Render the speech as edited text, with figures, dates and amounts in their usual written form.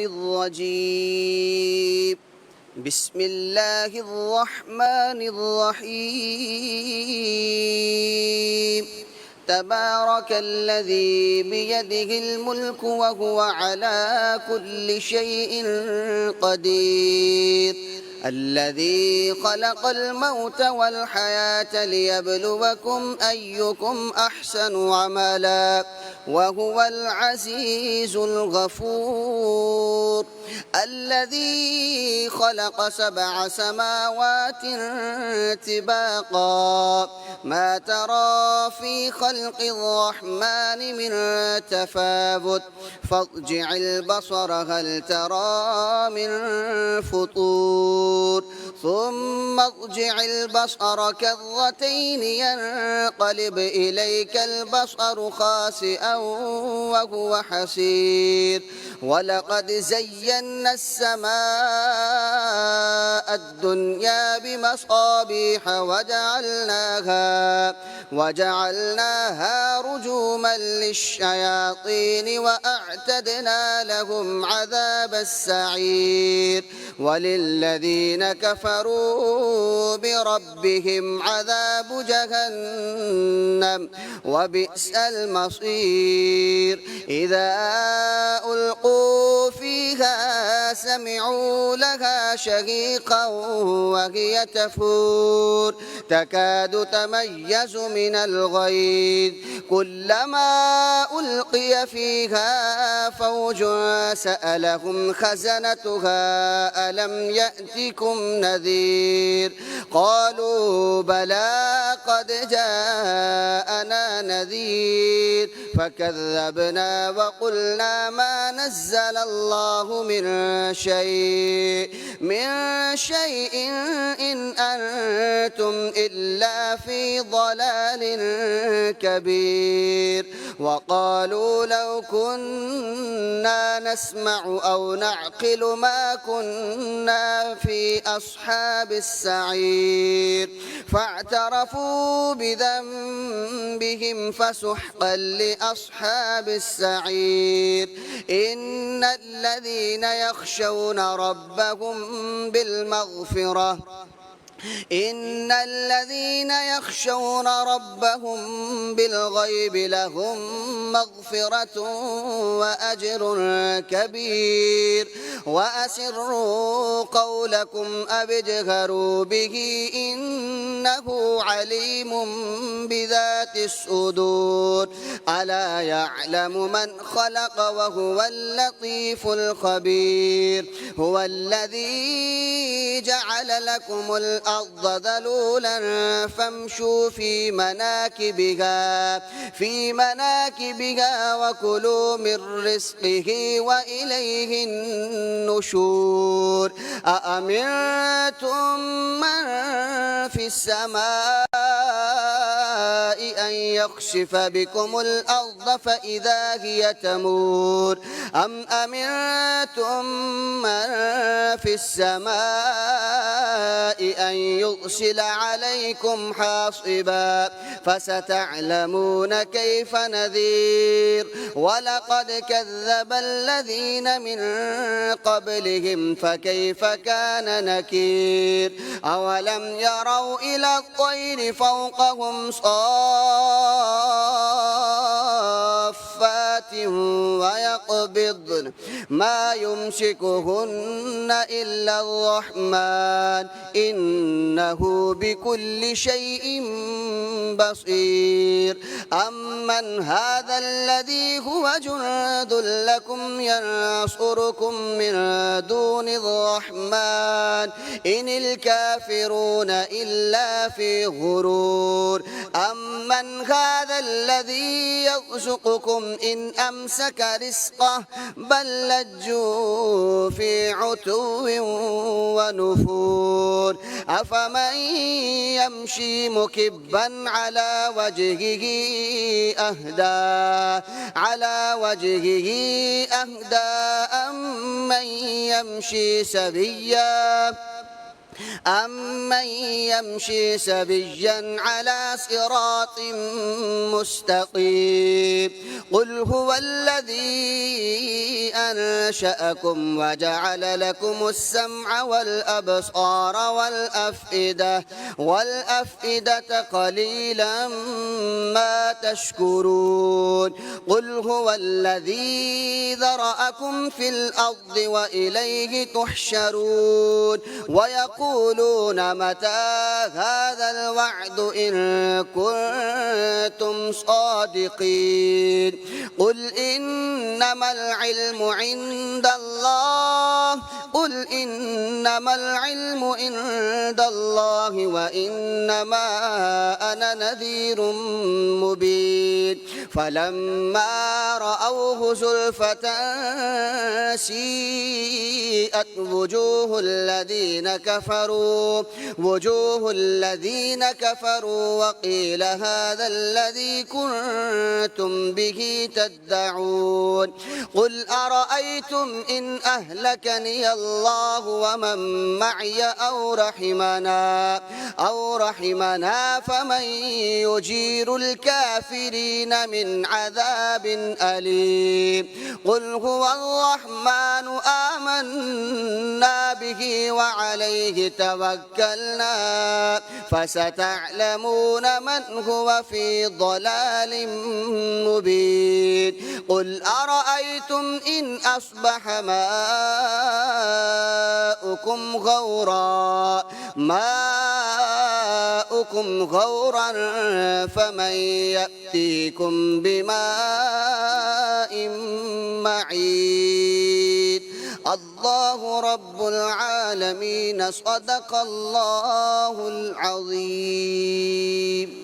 الرجيم. بسم الله الرحمن الرحيم. تبارك الذي بيده الملك وهو على كل شيء قدير. الذي خلق الموت والحياة ليبلوكم أيكم أحسن عملا وهو العزيز الغفور. الذي خلق 7 سماوات طباقا ما ترى في خلق الرحمن من تفاوت فارجع البصر هل ترى من فطور ثم ارجع البصر كرتين ينقلب إليك البصر خاسئا وهو حسير. ولقد زينا السماء الدنيا بمصابيح وجعلناها رجوما للشياطين وأعتدنا لهم عذاب السعير. وللذين كفروا بربهم عذاب جهنم وبئس المصير. إذا ألقوا فيها سمعوا لها شهيقا وهي تفور تكاد تميز من الغيظ كلما ألقي فيها فوج سألهم خزنتها ألم يأتكم نذير قالوا بلى قد جاءنا نذير فكذبنا وقلنا ما نزل الله من شيء إن أنتم إلا في ضلال كبير. وقالوا لو كنا نسمع أو نعقل ما كنا في أصحاب السعير فاعترفوا بذنبهم فسحقا لأصحاب السعير. إن الذين يخشون ربهم بالغيب لهم مغفرة وأجر كبير. وأسروا قولكم أو اجهروا به إنه عليم بذات الصدور. ألا يعلم من خلق وهو اللطيف الخبير. هو الذي جعل لكم الأرض ذلولا فامشوا في مناكبها وكلوا من رزقه وإليه النشور. أأمنتم من في السماء أن يخسف بكم الأرض فإذا هي تمور أم أمنتم من في السماء أن يرسل عليكم حاصبا فستعلمون كيف نذير. ولقد كذب الذين من قبلهم فكيف كان نكير. أولم يروا إلى الطير فوقهم صافات ويقبضن ما يمسكهن إلا الرحمن إنه بكل شيء بصير. أمن هذا الذي هو جند لكم ينصركم من دون الرحمن إن الكافرون إلا في غرور. أمن هذا الذي يرزقكم إن أمسك رزقه بل لجوا في عتو ونفور. أفمن يمشي مكبا على وجهه أهدى أمن يمشي سويا أمن يمشي سويا على صراط مستقيم قل هو الذي أنشأكم وجعل لكم السمع والأبصار والأفئدة قليلا ما تشكرون قل هو الذي ذرأكم في الأرض وإليه تحشرون ويقولون متى هذا الوعد إن كنتم صادقين قل إنما العلم عند الله وإنما أنا نذير مبين فلما رأوه زلفة سيئت وجوه الذين كفروا وقيل هذا الذي كنتم به تدعون قل أرأيتم إن أهلكني الله ومن معي أو رحمنا فمن يجير الكافرين من عذاب أليم قل هو الرحمن آمنا به وعليه توكلنا فستعلمون من هو في ضلال مبين قل أرأيتم إن أصبح ماؤكم غورا فمن يأتيكم بماء معين الله رب العالمين صدق الله العظيم.